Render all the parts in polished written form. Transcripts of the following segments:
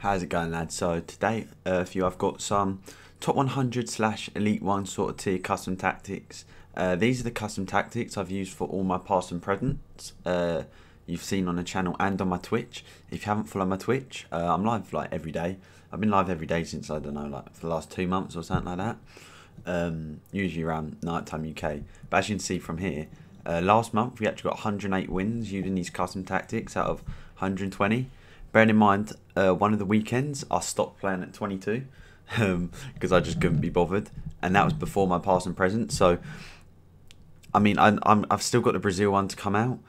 How's it going, lads? So today, for you, I've got some top 100 slash elite one sort of tier custom tactics. These are the custom tactics I've used for all my past and presents. You've seen on the channel and on my Twitch. If you haven't followed my Twitch, I'm live like every day. I've been live every day since, I don't know, like for the last 2 months or something like that. Usually around nighttime UK. But as you can see from here, last month we actually got 108 wins using these custom tactics out of 120. Bearing in mind, one of the weekends I stopped playing at 22 because I just couldn't be bothered, and that was before my past and present. So, I mean, I've still got the Brazil one to come out,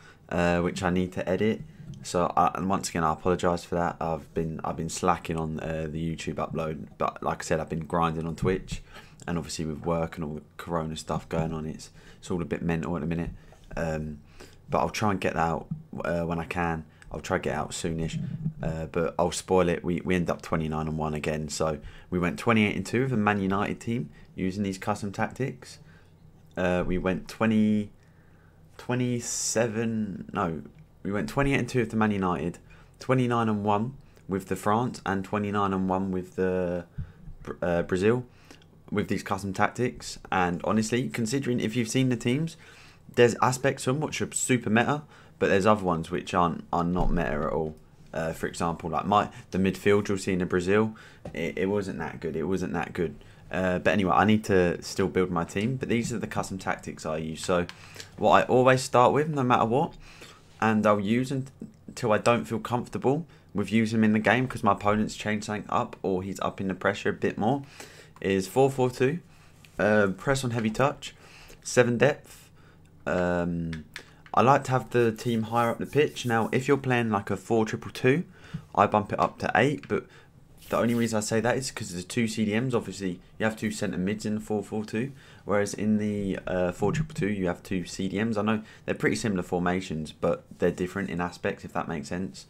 which I need to edit. So, and once again, I apologise for that. I've been slacking on the YouTube upload, but like I said, I've been grinding on Twitch, and obviously with work and all the Corona stuff going on, it's all a bit mental at the minute. But I'll try and get that out when I can. I'll try to get out soonish, but I'll spoil it. We end up 29-1 again. So we went 28-2 with a Man United team using these custom tactics. We went 28-2 with the Man United, 29-1 with the France, and 29-1 with the Brazil with these custom tactics. And honestly, considering if you've seen the teams, there's aspects of them which are super meta, but there's other ones which are not meta at all. For example, like the midfield you'll see in the Brazil, it wasn't that good. It wasn't that good. But anyway, I need to still build my team. But these are the custom tactics I use. So what I always start with, no matter what, and I'll use them until I don't feel comfortable with using them in the game because my opponent's changed something up or he's upping the pressure a bit more, is 4-4-2, press on heavy touch, 7 depth. I like to have the team higher up the pitch. Now, if you're playing like a 4-2-2, I bump it up to 8. But the only reason I say that is because there's 2 CDMs. Obviously, you have 2 centre mids in the 4-4-2, whereas in the 4-2-2, you have 2 CDMs. I know they're pretty similar formations, but they're different in aspects, if that makes sense.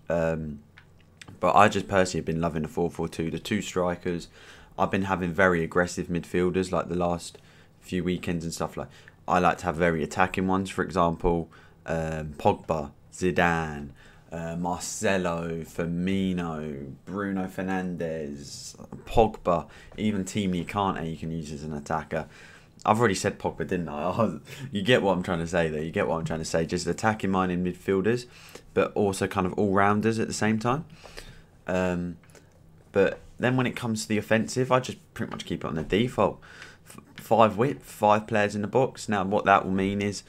But I just personally have been loving the 4-4-2. The 2 strikers. I've been having very aggressive midfielders like the last few weekends and stuff like. I like to have very attacking ones, for example, Pogba, Zidane, Marcelo, Firmino, Bruno Fernandes, Pogba, even Teemu Kante you can use as an attacker. I've already said Pogba, didn't I? You get what I'm trying to say there. You get what I'm trying to say. Just attacking mine in midfielders, but also kind of all-rounders at the same time. But then when it comes to the offensive, I just pretty much keep it on the default. 5 width, 5 players in the box. Now, what that will mean is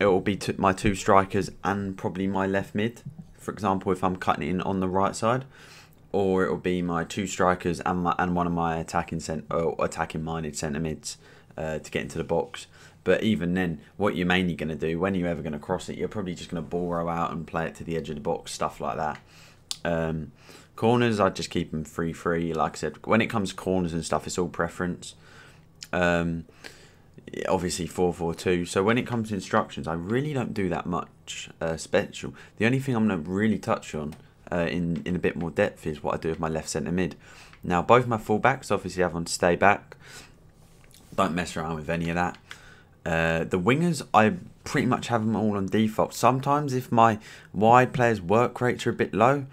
it will be my 2 strikers and probably my left mid. For example, if I'm cutting it in on the right side, or it will be my 2 strikers and one of my attacking minded centre mids to get into the box. But even then, what you're mainly going to do when you're ever going to cross it, you're probably just going to ball row out and play it to the edge of the box, stuff like that. Corners, I just keep them free. Like I said, when it comes to corners and stuff, it's all preference. Obviously 4-4-2. So when it comes to instructions, I really don't do that much special. The only thing I'm going to really touch on in a bit more depth is what I do with my left centre mid. Now, both my fullbacks obviously have on stay back. Don't mess around with any of that. The wingers, I pretty much have them all on default. Sometimes if my wide players' work rates are a bit low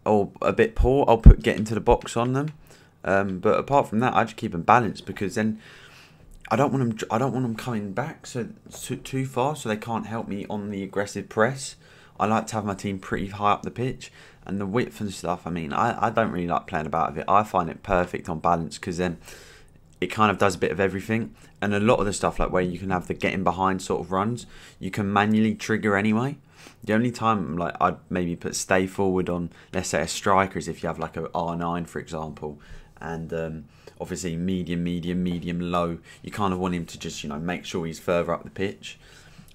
or a bit poor, I'll put get into the box on them. But apart from that, I just keep them balanced because then I don't want them coming back too far, so they can't help me on the aggressive press. I like to have my team pretty high up the pitch, and the width and stuff. I mean, I don't really like playing about with it. I find it perfect on balance because then it kind of does a bit of everything, and a lot of the stuff like where you can have the getting behind sort of runs, you can manually trigger anyway. The only time like I'd maybe put stay forward on, let's say, a striker is if you have like a R9, for example. And obviously medium, low. You kind of want him to just, make sure he's further up the pitch.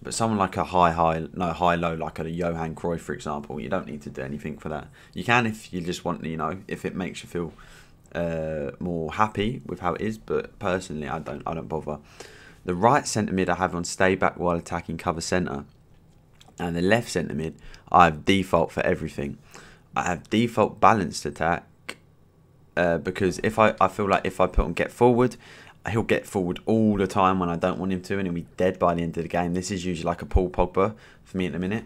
But someone like a high, low, like a Johan Cruyff, for example, you don't need to do anything for that. You can if you just want, if it makes you feel more happy with how it is. But personally, I don't bother. The right centre mid I have on stay back while attacking cover centre, and the left centre mid I have default for everything. I have default balanced attack. Because if I feel like if I put on get forward, he'll get forward all the time when I don't want him to, and he'll be dead by the end of the game. This is usually like a Paul Pogba for me at the minute.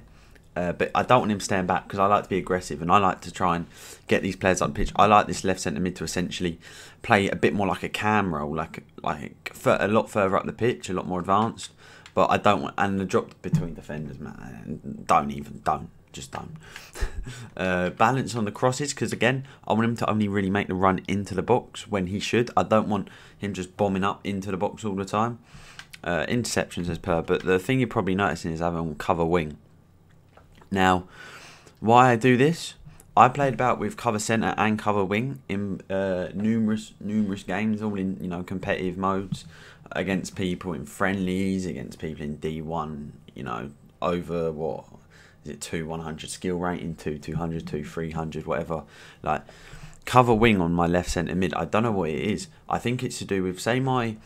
But I don't want him staying back because I like to be aggressive and I like to try and get these players on pitch. I like this left centre mid to essentially play a bit more like a cam role, like a lot further up the pitch, a lot more advanced. But I don't want, and the drop between defenders, man, just don't. Balance on the crosses, because again, I want him to only really make the run into the box when he should. I don't want him just bombing up into the box all the time. Interceptions as per, but the thing you're probably noticing is having cover wing. Now, why I do this, I played about with cover centre and cover wing in numerous games, all in competitive modes, against people in friendlies, against people in D1, over what is it, 2 100 skill rating, 2 200, 2 300, whatever. Like, cover wing on my left centre mid, I don't know what it is. I think it's to do with, say my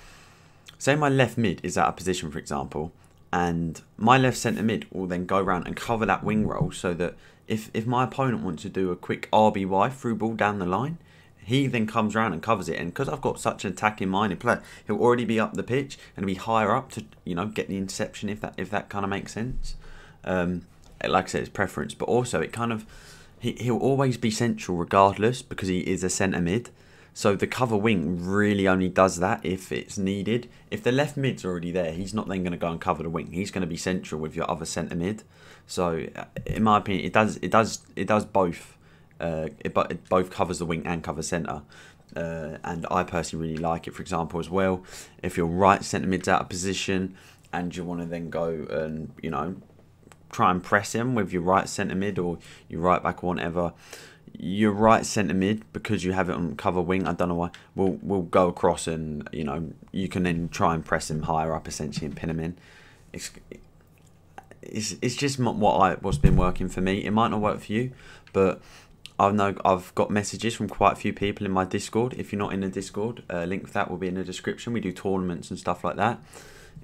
left mid is out of position, for example, and my left centre mid will then go around and cover that wing role, so that if my opponent wants to do a quick RBY through ball down the line, he then comes around and covers it. And because I've got such an attacking-minded player, he'll already be up the pitch and be higher up to get the interception, if that kind of makes sense. Like I said, it's preference, but also it kind of he'll always be central regardless because he is a centre mid. So the cover wing really only does that if it's needed. If the left mid's already there, he's not then going to go and cover the wing. He's going to be central with your other centre mid. So in my opinion, it does both. It both covers the wing and covers centre. And I personally really like it. For example, as well, if your right centre mid's out of position and you want to then go and try and press him with your right centre mid or your right back or whatever, your right centre mid, because you have it on cover wing, I don't know why, will go across and you can then try and press him higher up essentially and pin him in. It's just what's been working for me. It might not work for you, but I've got messages from quite a few people in my Discord. If you're not in the Discord, link for that will be in the description. We do tournaments and stuff like that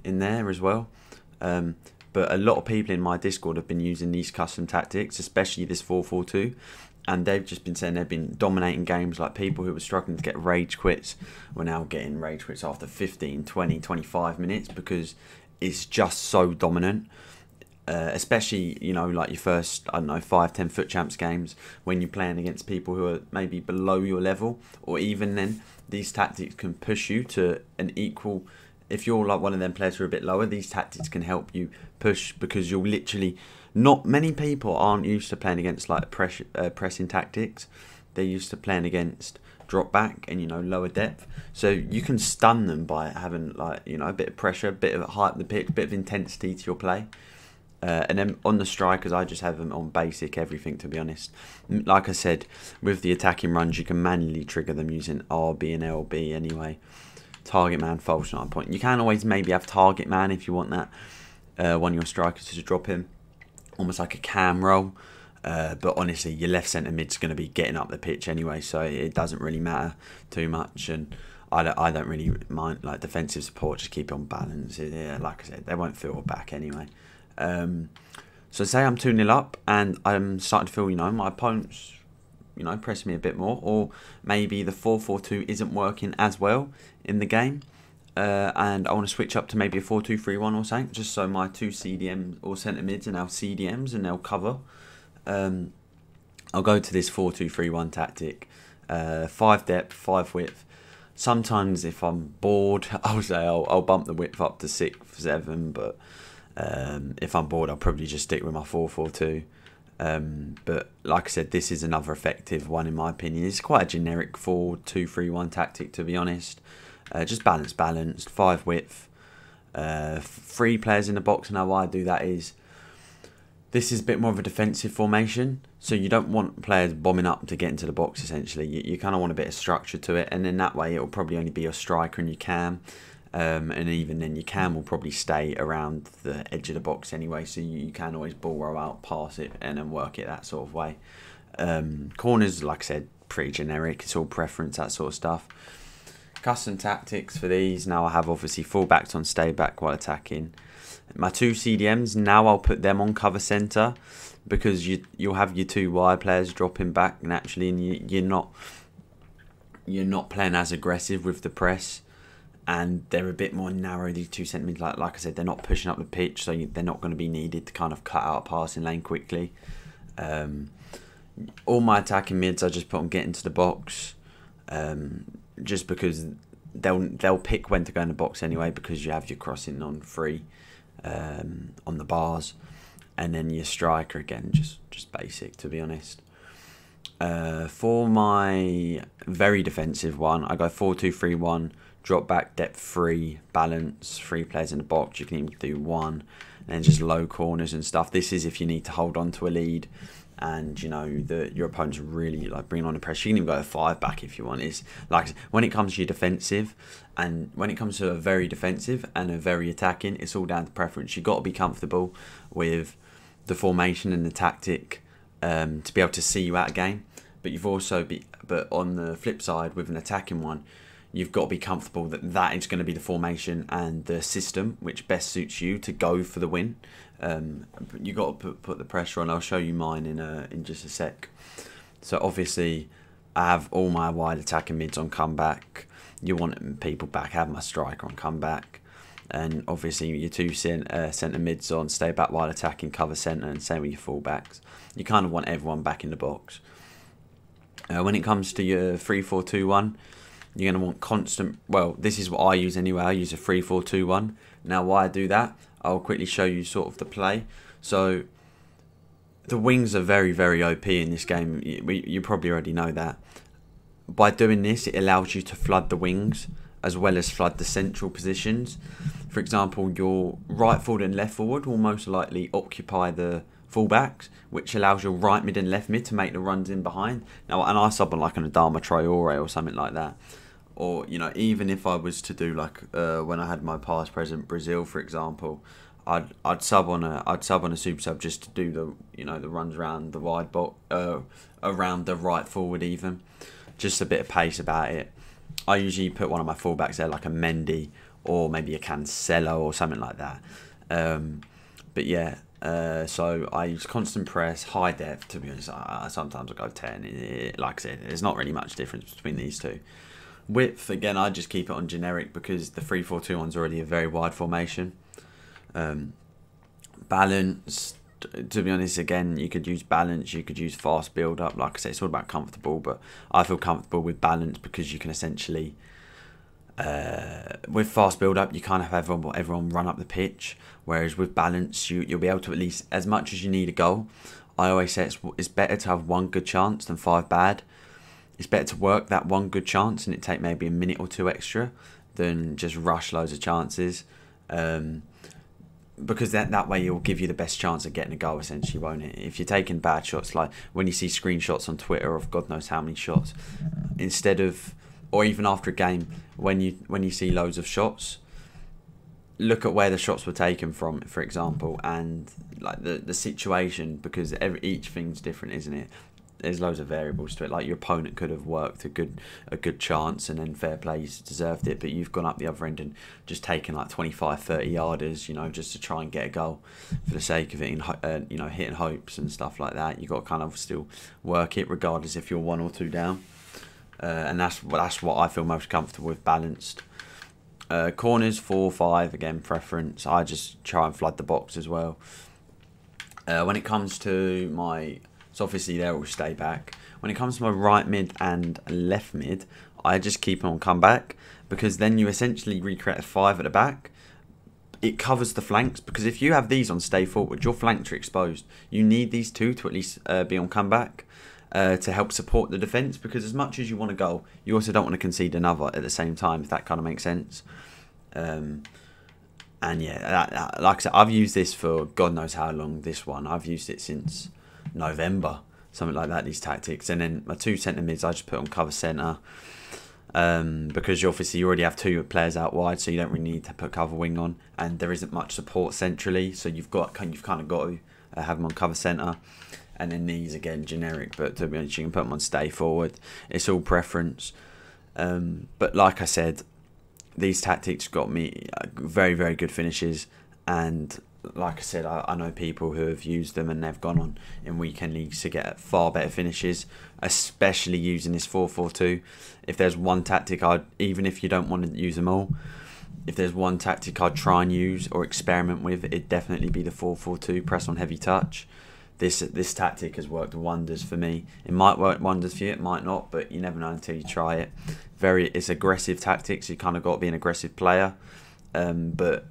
in there as well. But a lot of people in my Discord have been using these custom tactics, especially this 4-4-2. And they've just been saying they've been dominating games. Like, people who were struggling to get rage quits were now getting rage quits after 15, 20, 25 minutes because it's just so dominant. Especially, like your first, 5-10 foot champs games when you're playing against people who are maybe below your level, or even then, these tactics can push you to an equal. If you're like one of them players who are a bit lower, these tactics can help you push, because you'll literally. Not many people aren't used to playing against like pressing tactics. They're used to playing against drop back and lower depth. So you can stun them by having like a bit of pressure, a bit of height of the pitch, a bit of intensity to your play. And then on the strikers, I just have them on basic everything, to be honest. Like I said, with the attacking runs, you can manually trigger them using RB and LB anyway. Target man, false 9 point. You can always maybe have target man if you want that. One of your strikers to drop him. Almost like a cam roll. But honestly, your left centre mid's going to be getting up the pitch anyway, so it doesn't really matter too much. And I don't really mind, like, defensive support, just keep it on balance. Yeah, like I said, they won't feel back anyway. So say I'm 2-0 up and I'm starting to feel, my opponent's, pressing me a bit more, or maybe the 4-4-2 isn't working as well in the game, and I want to switch up to maybe a 4-2-3-1 or something, just so my two CDMs or centre mids are now CDMs and they'll cover. I'll go to this 4-2-3-1 tactic, 5 depth, 5 width. Sometimes if I'm bored, I'll bump the width up to 6, 7, but if I'm bored, I'll probably just stick with my 4-4-2. But like I said, this is another effective one in my opinion. It's quite a generic 4-2-3-1 tactic, to be honest. Just balanced, 5 width, 3 players in the box. Now why I do that is, this is a bit more of a defensive formation, so you don't want players bombing up to get into the box essentially. You kind of want a bit of structure to it, and then that way it will probably only be your striker and your cam. And even then your cam will probably stay around the edge of the box anyway, so you can always ball roll out, pass it, and then work it that sort of way. Corners, like I said, pretty generic. It's all preference, that sort of stuff. Custom tactics for these. Now I have obviously fullbacks on stay back while attacking. My 2 CDMs, now I'll put them on cover centre, because you'll have your 2 wide players dropping back naturally, and you're not playing as aggressive with the press. and they're a bit more narrow, these two centre mids. Like I said, they're not pushing up the pitch, so they're not going to be needed to kind of cut out a passing lane quickly. All my attacking mids, I just put on get into the box, just because they'll pick when to go in the box anyway, because you have your crossing on free on the bars, and then your striker again, just basic, to be honest. For my very defensive one, I go 4-2-3-1, drop back, depth 3, balance, 3 players in the box. You can even do 1, and then just low corners and stuff. This is if you need to hold on to a lead, and you know your opponent's really like bringing on the pressure. You can even go a 5 back if you want. It's like when it comes to your defensive, and when it comes to a very defensive and a very attacking, it's all down to preference. You've got to be comfortable with the formation and the tactic to be able to see you out a game. But you've also but on the flip side, with an attacking one, you've got to be comfortable that that is going to be the formation and the system which best suits you to go for the win. You got to put the pressure on. I'll show you mine in just a sec. So obviously, I have all my wide attacking mids on comeback. You want people back. I have my striker on comeback, and obviously your two centre mids on stay back while attacking, cover centre, and same with your fullbacks. You kind of want everyone back in the box. When it comes to your 3-4-2-1, you're going to want constant. Well, this is what I use anyway. I use a 3-4-2-1. Now, why I do that, I'll quickly show you sort of the play. So the wings are very, very OP in this game. You probably already know that. By doing this, it allows you to flood the wings as well as flood the central positions. For example, your right forward and left forward will most likely occupy the fullbacks, which allows your right mid and left mid to make the runs in behind. Now, and I sub on like an Adama Traore or something like that. Or, you know, even if I was to do like when I had my past present Brazil, for example, I'd sub on a super sub just to do the, you know, the runs around the wide box, around the right forward even, just a bit of pace about it. I usually put one of my fullbacks there, like a Mendy or maybe a Cancelo or something like that. But yeah, so I use constant press, high depth. To be honest, sometimes I go 10. Like I said, there's not really much difference between these two. Width, again, I just keep it on generic because the 3-4-2-1's already a very wide formation. Balance, to be honest, again, you could use balance, you could use fast build up. Like I said, it's all about comfortable, but I feel comfortable with balance because you can essentially, with fast build up, you kind of have everyone run up the pitch, whereas with balance, you'll be able to at least, as much as you need a goal. I always say it's better to have 1 good chance than 5 bad. It's better to work that 1 good chance and it take maybe a minute or 2 extra than just rush loads of chances. Because that way you'll give you the best chance of getting a goal, essentially, won't it? If you're taking bad shots, like when you see screenshots on Twitter of God knows how many shots, instead of, or even after a game, when you see loads of shots, look at where the shots were taken from, for example, and like the situation, because each thing's different, isn't it? There's loads of variables to it. Like your opponent could have worked a good chance and then fair play, you deserved it, but you've gone up the other end and just taken like 25-30 yarders, you know, just to try and get a goal for the sake of it, and you know, hitting hopes and stuff like that. You got to kind of still work it regardless if you're 1 or 2 down, and that's what I feel most comfortable with, balanced. Corners 4-5, again preference. I just try and flood the box as well. When it comes to my, so obviously they'll all stay back. When it comes to my right mid and left mid, I just keep them on comeback, because then you essentially recreate a 5 at the back. It covers the flanks, because if you have these on stay forward, your flanks are exposed. You need these two to at least be on comeback to help support the defence, because as much as you want a goal, you also don't want to concede another at the same time, if that kind of makes sense. And yeah, like I said, I've used this for God knows how long, this one. I've used it since November, something like that, these tactics. And then my 2 centre mids, I just put on cover centre, because you already have 2 players out wide, so you don't really need to put cover wing on, and there isn't much support centrally, so you've kind of got to have them on cover centre. And then these, again, generic, but to be honest, you can put them on stay forward. It's all preference. But like I said, these tactics got me very, very good finishes, and like I said, I know people who have used them and they've gone on in weekend leagues to get far better finishes, especially using this 4-4-2. If there's one tactic even if you don't want to use them all, if there's one tactic I'd try and use or experiment with, it'd definitely be the 4-4-2, press on heavy touch. This tactic has worked wonders for me. It might work wonders for you, it might not, but you never know until you try it. It's aggressive tactics, you kind of got to be an aggressive player. But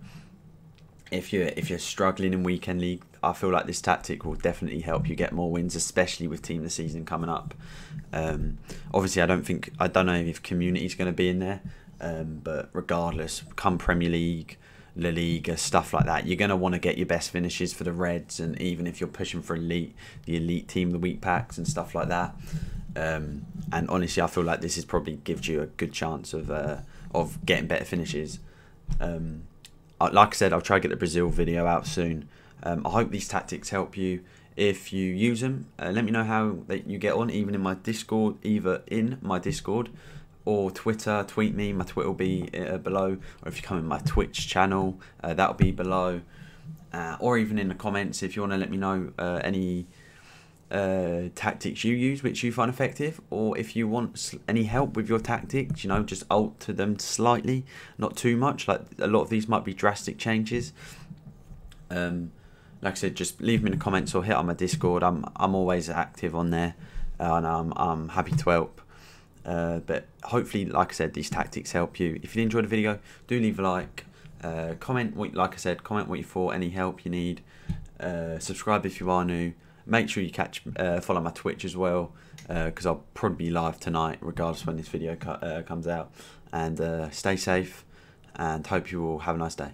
if you're struggling in weekend league, I feel like this tactic will definitely help you get more wins, especially with team of the season coming up. Obviously, I don't know if community is going to be in there, but regardless, come Premier League, La Liga, stuff like that, you're going to want to get your best finishes for the Reds, and even if you're pushing for the elite team of the week packs and stuff like that. And honestly, I feel like this has probably gives you a good chance of getting better finishes. Like I said, I'll try to get the Brazil video out soon. I hope these tactics help you. If you use them, let me know how you get on, either in my Discord or Twitter. Tweet me, my Twitter will be below, or if you come in my Twitch channel, that'll be below, or even in the comments if you want to let me know any tactics you use which you find effective, or if you want any help with your tactics, you know, just alter them slightly, not too much. Like a lot of these might be drastic changes. Like I said, just leave me in the comments or hit on my Discord. I'm always active on there, and I'm happy to help. But hopefully, like I said, these tactics help you. If you enjoyed the video, do leave a like, comment what you thought, any help you need, subscribe if you are new. Make sure you follow my Twitch as well, because I'll probably be live tonight regardless when this video comes out. And stay safe, and hope you all have a nice day.